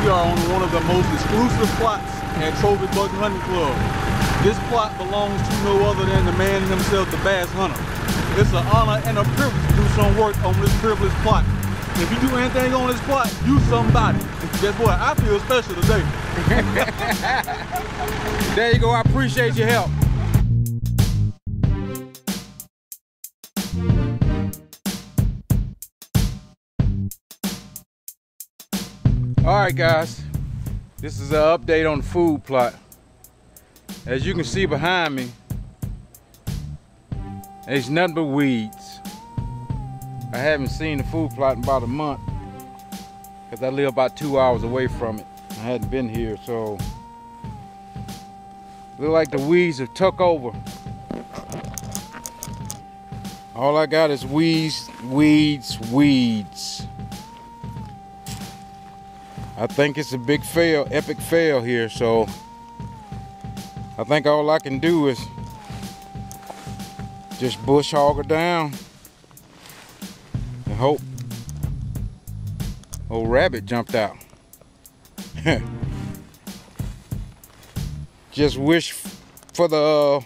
We are on one of the most exclusive plots at Trophy Buck Hunting Club. This plot belongs to no other than the man himself, the Basshunter. It's an honor and a privilege to do some work on this privileged plot. If you do anything on this plot, you somebody. Guess what? I feel special today. There you go. I appreciate your help. All right, guys. This is an update on the food plot. As you can see behind me, there's nothing but weeds. I haven't seen the food plot in about a month because I live about 2 hours away from it. I hadn't been here, so look like the weeds have took over. All I got is weeds, weeds, weeds. I think it's a big fail, epic fail here, so I think all I can do is just bush hog her down and hope old rabbit jumped out. Just wish for the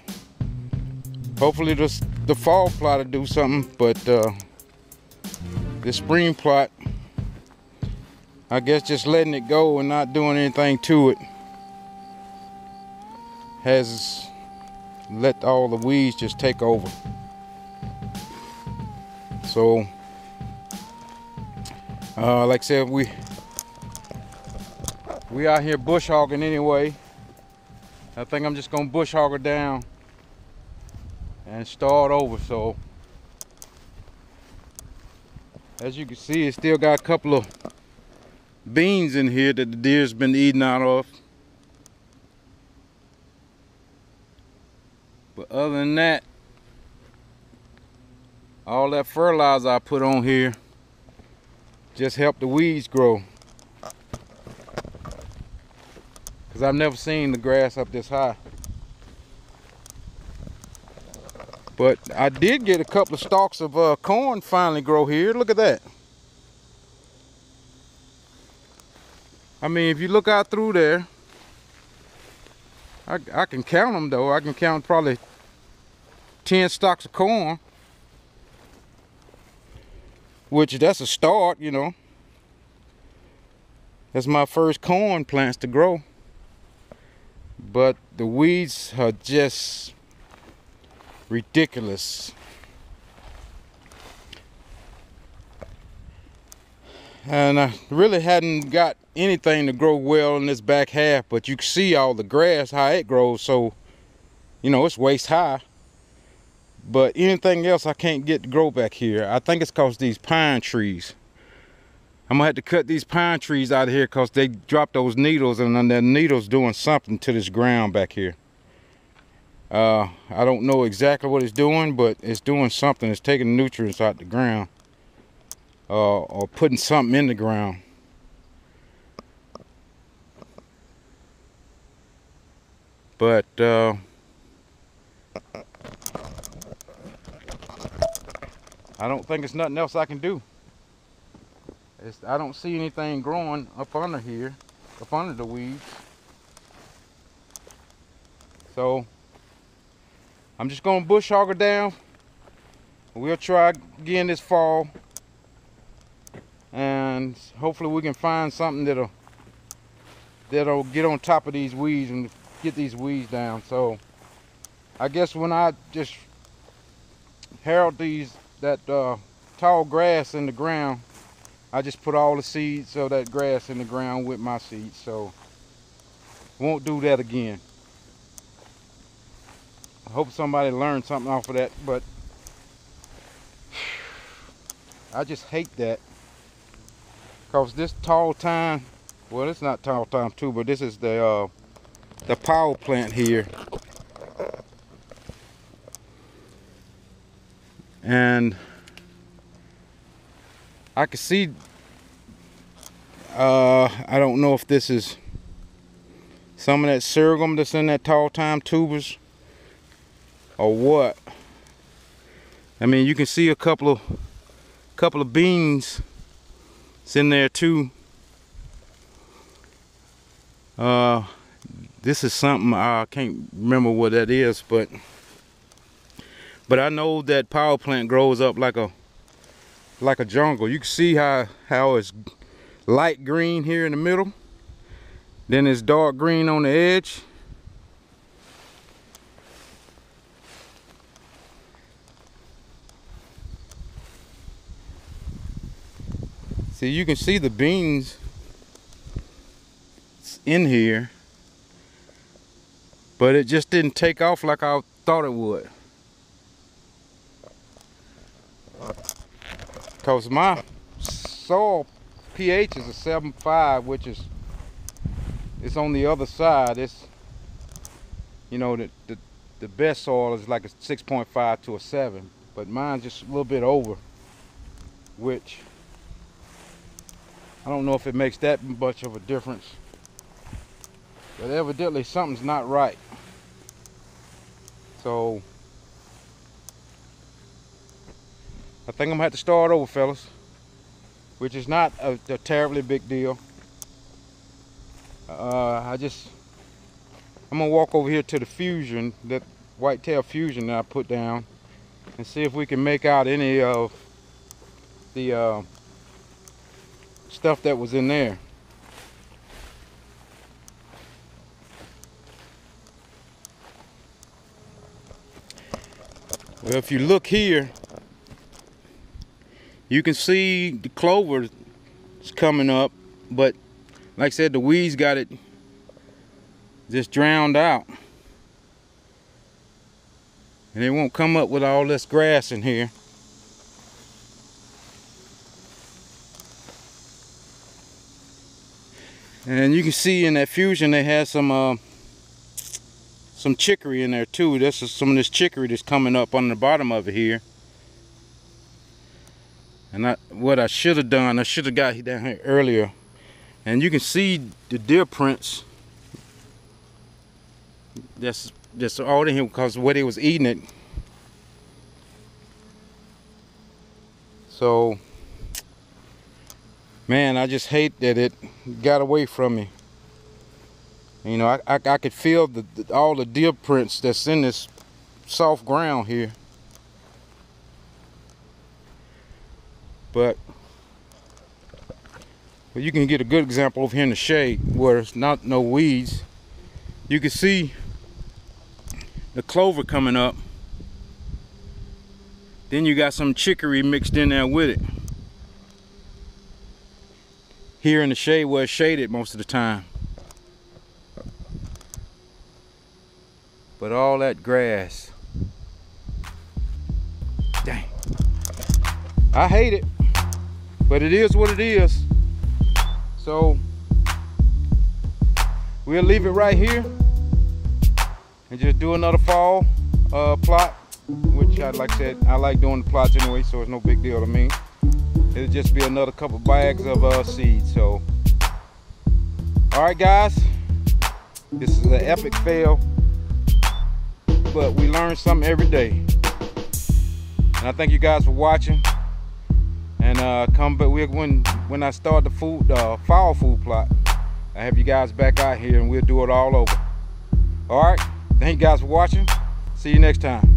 hopefully the fall plot to do something, but the spring plot, I guess just letting it go and not doing anything to it has let all the weeds just take over. So like I said, we out here bush hogging anyway. I think I'm just gonna bush hog her down and start over. So as you can see, it still got a couple of beans in here that the deer's been eating out of. But other than that, all that fertilizer I put on here just helped the weeds grow. Because I've never seen the grass up this high. But I did get a couple of stalks of corn finally grow here. Look at that. I mean, if you look out through there, I can count them though. I can count probably 10 stalks of corn, which that's a start, you know. That's my first corn plants to grow. But the weeds are just ridiculous. And I really hadn't got anything to grow well in this back half, but you can see all the grass, how it grows, so you know it's waist high. But anything else I can't get to grow back here. I think it's cause these pine trees. I'm gonna have to cut these pine trees out of here because they dropped those needles, and then that needle's doing something to this ground back here. I don't know exactly what it's doing, but it's doing something. It's taking nutrients out the ground. Or putting something in the ground. But I don't think it's nothing else I can do. I don't see anything growing up under here, up under the weeds. So I'm just gonna bush hog her down. We'll try again this fall. And hopefully we can find something that'll get on top of these weeds and get these weeds down. So I guess when I just harrow that tall grass in the ground, I just put all the seeds of that grass in the ground with my seeds. So won't do that again. I hope somebody learned something off of that, but I just hate that. Because this tall thyme, well, it's not tall thyme too, but this is the power plant here. And I can see, I don't know if this is some of that sorghum that's in that tall thyme tubers or what. I mean, you can see a couple of beans in there too. This is something I can't remember what that is, but I know that power plant grows up like a jungle. You can see how it's light green here in the middle, then it's dark green on the edge. See, you can see the beans in here, but it just didn't take off like I thought it would. Because my soil pH is a 7.5, which is, it's on the other side. It's, you know, the best soil is like a 6.5 to a 7, but mine's just a little bit over, which I don't know if it makes that much of a difference, but evidently something's not right. So I think I'm gonna have to start over, fellas, which is not a terribly big deal. I'm gonna walk over here to the fusion, that whitetail fusion that I put down, and see if we can make out any of the stuff that was in there. Well, if you look here, you can see the clover is coming up, but like I said, the weeds got it just drowned out, and it won't come up with all this grass in here. And you can see in that fusion they had some chicory in there too. This is some of this chicory that's coming up on the bottom of it here. And what I should have done, I should have got down here earlier. And you can see the deer prints. That's just all in here because of the way they was eating it. So, man, I just hate that it got away from me. You know, I could feel all the deer prints that's in this soft ground here. But you can get a good example over here in the shade where it's not no weeds. You can see the clover coming up. Then you got some chicory mixed in there with it. Here in the shade where it's shaded most of the time. But all that grass. Dang. I hate it. But it is what it is. So we'll leave it right here and just do another fall plot, which like I said, I like doing the plots anyway, so it's no big deal to me. It'll just be another couple bags of seeds. So all right guys, this is an epic fail, but we learn something every day. And I thank you guys for watching. And come back when I start the fall food plot, I have you guys back out here and we'll do it all over. All right, thank you guys for watching. See you next time.